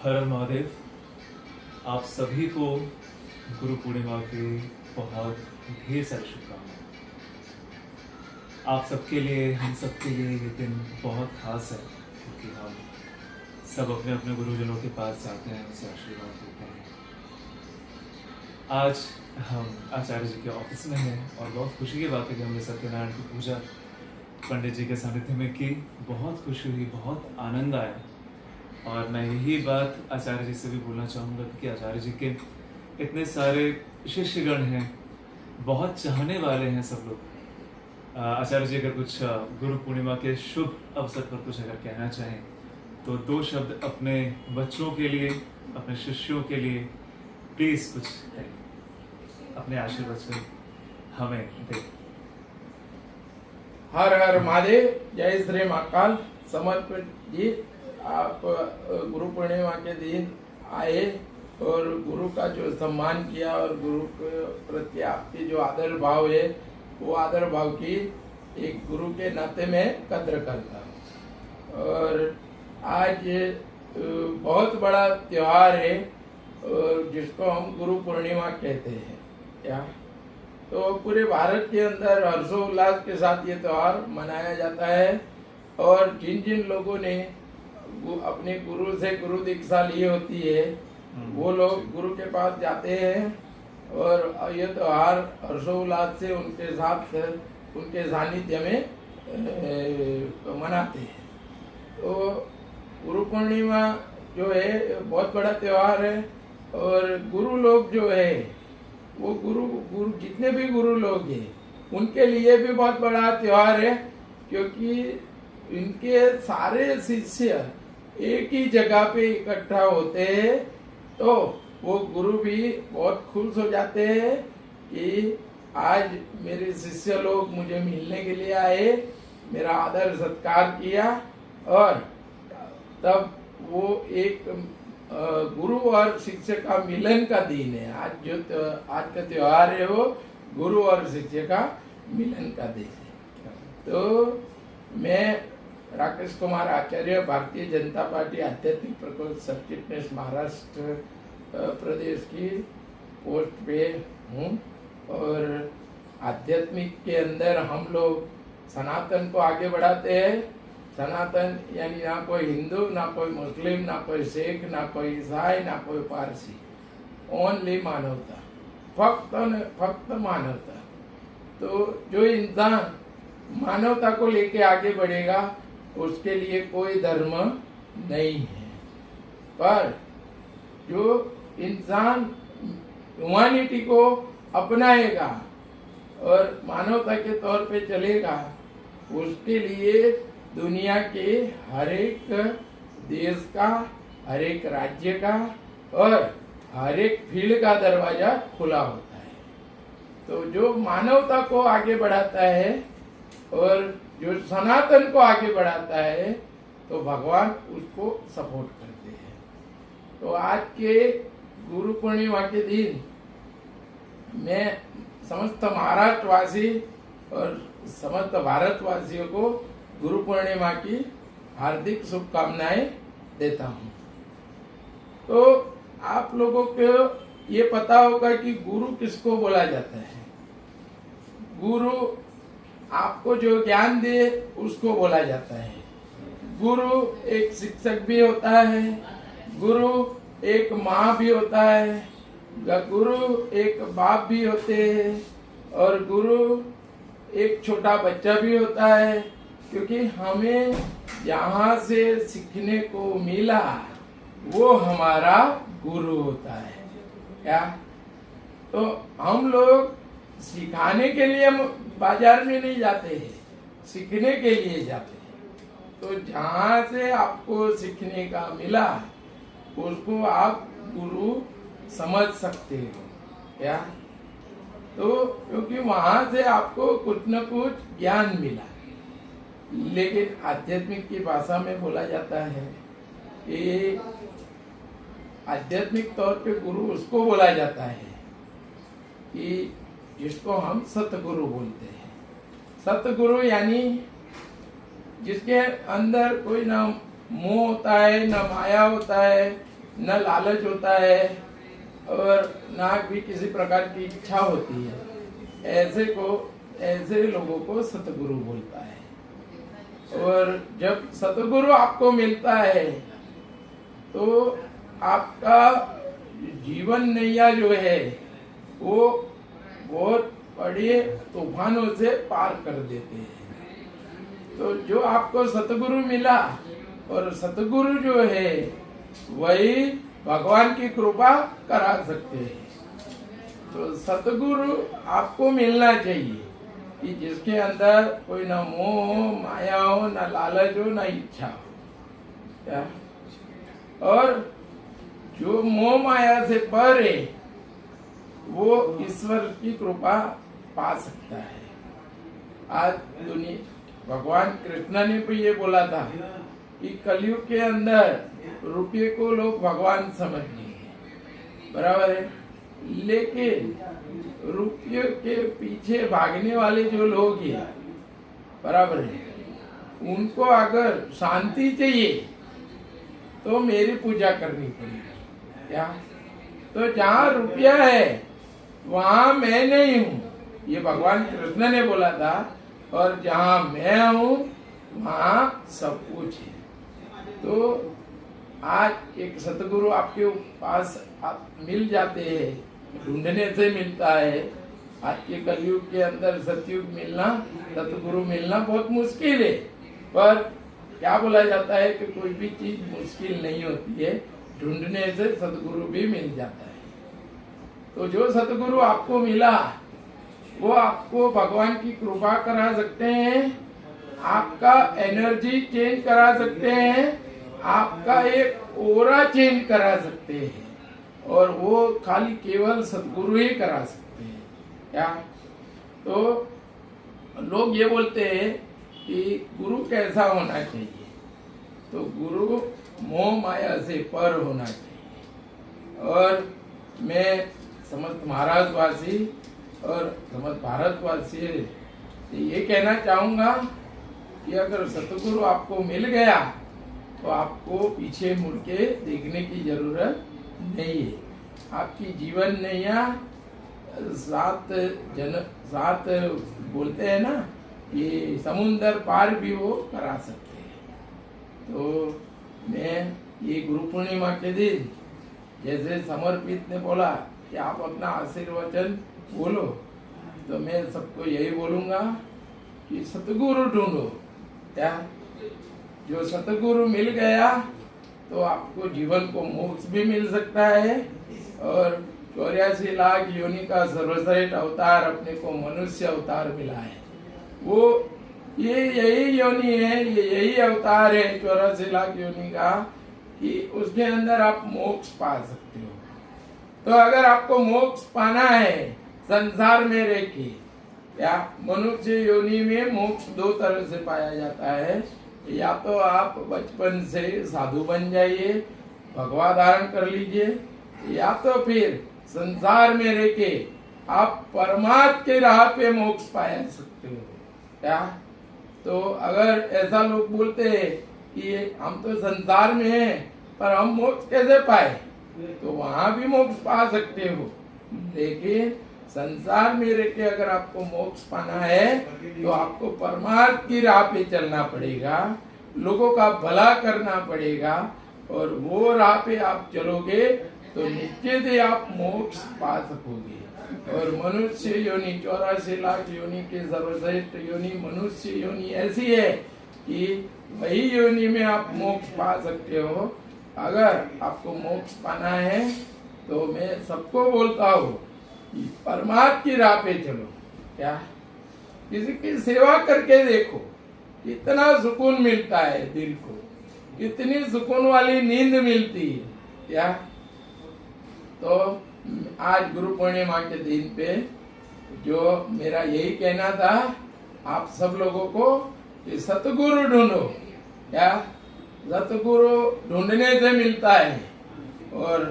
हर हर महादेव। आप सभी को गुरु पूर्णिमा की बहुत ढेर सारी शुभकामनाएं। आप सबके लिए, हम सबके लिए ये दिन बहुत खास है क्योंकि हम सब अपने अपने गुरुजनों के पास जाते हैं, उनसे आशीर्वाद लेते हैं। आज हम आचार्य जी के ऑफिस में हैं और बहुत खुशी की बात है कि हमने सत्यनारायण की पूजा पंडित जी के सानिध्य में की। बहुत खुशी हुई, बहुत आनंद आया। और मैं यही बात आचार्य जी से भी बोलना चाहूँगा कि आचार्य जी के इतने सारे शिष्यगण हैं, बहुत चाहने वाले हैं सब लोग। आचार्य जी अगर कुछ गुरु पूर्णिमा के शुभ अवसर पर कुछ अगर कहना चाहें तो दो शब्द अपने बच्चों के लिए, अपने शिष्यों के लिए प्लीज कुछ कहें, अपने आशीर्वाद से हमें दे। हर हर महादेव। जय श्री महाकाल। समर्पित जी, आप गुरु पूर्णिमा के दिन आए और गुरु का जो सम्मान किया और गुरु के प्रति आपकी जो आदर भाव है, वो आदर भाव की एक गुरु के नाते में कद्र करता हूँ। और आज बहुत बड़ा त्योहार है और जिसको हम गुरु पूर्णिमा कहते हैं। क्या तो पूरे भारत के अंदर हर्षोल्लास के साथ ये त्योहार मनाया जाता है। और जिन जिन लोगों ने अपने गुरु से गुरु दीक्षा ली होती है, वो लोग गुरु के पास जाते हैं और ये त्योहार हर्षोल्लास से उनके साथ, उनके सानिध्य में मनाते हैं। तो गुरु पूर्णिमा जो है बहुत बड़ा त्योहार है। और गुरु लोग जो है वो गुरु जितने भी गुरु लोग हैं उनके लिए भी बहुत बड़ा त्योहार है, क्योंकि इनके सारे शिष्य एक ही जगह पे इकट्ठा होते हैं। तो वो गुरु भी बहुत खुश हो जाते हैं कि आज मेरे शिष्य लोग मुझे मिलने के लिए आए, मेरा आदर सत्कार किया। और तब वो एक गुरु और शिष्य का मिलन का दिन है। आज का त्योहार है वो गुरु और शिष्य का मिलन का दिन है। तो मैं राकेश कुमार आचार्य, भारतीय जनता पार्टी आध्यात्मिक प्रकोष्ठ सब फिटनेस महाराष्ट्र प्रदेश की पोस्ट पे हूँ। और आध्यात्मिक के अंदर हम लोग सनातन को आगे बढ़ाते हैं। सनातन यानी ना कोई हिंदू, ना कोई मुस्लिम, ना कोई सिख, ना कोई ईसाई, ना कोई पारसी, ओनली मानवता, फक्त मानवता। तो जो इंसान मानवता को लेके आगे बढ़ेगा उसके लिए कोई धर्म नहीं है। पर जो इंसान ह्यूमैनिटी को अपनाएगा और मानवता के तौर पे चलेगा, उसके लिए दुनिया के हर एक देश का, हर एक राज्य का और हर एक फील्ड का दरवाजा खुला होता है। तो जो मानवता को आगे बढ़ाता है और जो सनातन को आगे बढ़ाता है, तो भगवान उसको सपोर्ट करते हैं। तो आज के गुरु पूर्णिमा के दिन मैं समस्त महाराष्ट्रवासी और समस्त भारतवासियों को गुरु पूर्णिमा की हार्दिक शुभकामनाएं देता हूँ। तो आप लोगों को ये पता होगा कि गुरु किसको बोला जाता है। गुरु आपको जो ज्ञान दे उसको बोला जाता है। गुरु एक शिक्षक भी होता है, गुरु एक माँ भी होता है, गुरु एक बाप भी होते हैं और गुरु एक छोटा बच्चा भी होता है। क्योंकि हमें जहाँ से सीखने को मिला वो हमारा गुरु होता है। क्या तो हम लोग सिखाने के लिए हम बाजार में नहीं जाते हैं, सीखने के लिए जाते हैं। तो जहाँ से आपको सीखने का मिला उसको आप गुरु समझ सकते हो। क्या तो क्योंकि वहां से आपको कुछ न कुछ ज्ञान मिला। लेकिन आध्यात्मिक की भाषा में बोला जाता है कि आध्यात्मिक तौर पे गुरु उसको बोला जाता है कि जिसको हम सतगुरु बोलते हैं। सतगुरु यानी जिसके अंदर कोई ना मोह होता है, ना माया होता है, न लालच होता है और ना भी किसी प्रकार की इच्छा होती है, ऐसे लोगों को सतगुरु बोलता है। और जब सतगुरु आपको मिलता है तो आपका जीवन नैया जो है वो बहुत बड़े तूफानों से पार कर देते हैं। तो जो आपको सतगुरु मिला, और सतगुरु जो है वही भगवान की कृपा करा सकते हैं। तो सतगुरु आपको मिलना चाहिए कि जिसके अंदर कोई ना मोह हो, माया हो, ना लालच हो, ना इच्छा हो। क्या? और जो मोह माया से परे वो ईश्वर की कृपा पा सकता है। आज दुनिया भगवान कृष्ण ने भी ये बोला था कि कलयुग के अंदर रुपये को लोग भगवान समझ लेंगे, बराबर है, लेकिन रुपये के पीछे भागने वाले जो लोग हैं, बराबर है, उनको अगर शांति चाहिए तो मेरी पूजा करनी पड़ेगी। क्या? तो जहाँ रुपया है वहां मैं नहीं हूँ, ये भगवान कृष्ण ने बोला था। और जहाँ मैं हूँ वहां सब कुछ है। तो आज एक सतगुरु आपके पास आप मिल जाते हैं, ढूंढने से मिलता है। आज के कलयुग के अंदर सतयुग मिलना, सतगुरु मिलना बहुत मुश्किल है, पर क्या बोला जाता है कि कोई भी चीज मुश्किल नहीं होती है, ढूंढने से सतगुरु भी मिल जाता है। तो जो सतगुरु आपको मिला वो आपको भगवान की कृपा करा सकते हैं, आपका एनर्जी चेंज करा सकते हैं, आपका एक ओरा चेंज करा सकते हैं, और वो खाली केवल सतगुरु ही करा सकते हैं। क्या? तो लोग ये बोलते हैं कि गुरु कैसा होना चाहिए, तो गुरु मोह माया से पर होना चाहिए। और मैं समस्त महाराष्ट्रवासी और समस्त भारतवासी ये कहना चाहूंगा कि अगर सतगुरु आपको मिल गया तो आपको पीछे मुड़ के देखने की जरूरत नहीं है। आपकी जीवन नैया सात बोलते हैं ना, ये समुंदर पार भी वो करा सकते हैं। तो मैं ये गुरु पूर्णिमा के दिन जैसे समर्पित ने बोला कि आप अपना आशीर्वचन बोलो, तो मैं सबको यही बोलूंगा कि सतगुरु ढूंढो। क्या? जो सतगुरु मिल गया तो आपको जीवन को मोक्ष भी मिल सकता है, और 84 लाख योनि का सर्वश्रेष्ठ अवतार अपने को मनुष्य अवतार मिला है। वो ये यही योनि है, ये यही अवतार है 84 लाख योनि का, कि उसके अंदर आप मोक्ष पा सकते हो। तो अगर आपको मोक्ष पाना है संसार में रह के, या मनुष्य योनि में मोक्ष दो तरह से पाया जाता है, या तो आप बचपन से साधु बन जाइए, भगवा धारण कर लीजिए, या तो फिर संसार में रह के आप परमात्मा के राह पे मोक्ष पाया सकते हो। क्या? तो अगर ऐसा लोग बोलते हैं कि हम तो संसार में हैं पर हम मोक्ष कैसे पाए, तो वहां भी मोक्ष पा सकते हो, लेकिन संसार में रह के अगर आपको मोक्ष पाना है तो आपको परमार्थ की राह पे चलना पड़ेगा, लोगों का भला करना पड़ेगा, और वो राह पे आप चलोगे तो निश्चित ही आप मोक्ष पा सकोगे। और मनुष्य योनि 84 लाख योनि के सर्वश्रेष्ठ योनि मनुष्य योनि ऐसी है कि वही योनि में आप मोक्ष पा सकते हो। अगर आपको मोक्ष पाना है तो मैं सबको बोलता हूँ कि परमात्मा की राह पे चलो। क्या? किसी की सेवा करके देखो, कितना सुकून मिलता है दिल को, कितनी सुकून वाली नींद मिलती है। क्या? तो आज गुरु पूर्णिमा के दिन पे जो मेरा यही कहना था आप सब लोगों को कि सतगुरु ढूंढो। क्या? सतगुरु ढूंढने से मिलता है, और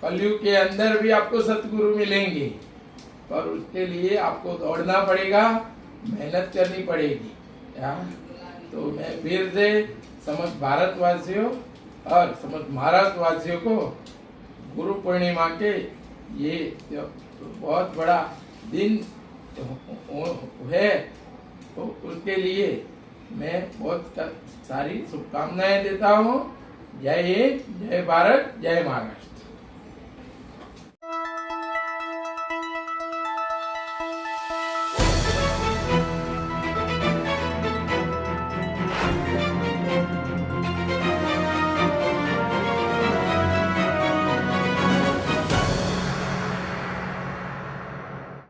कलयुग के अंदर भी आपको सतगुरु मिलेंगे, पर उसके लिए आपको दौड़ना पड़ेगा, मेहनत करनी पड़ेगी। क्या? तो मैं फिर से समस्त भारतवासियों और समस्त महाराष्ट्र वासियों को गुरु पूर्णिमा के ये बहुत बड़ा दिन है, तो उसके लिए मैं बहुत सारी शुभकामनाएं देता हूँ। जय हिंद, जय भारत, जय महाराष्ट्र।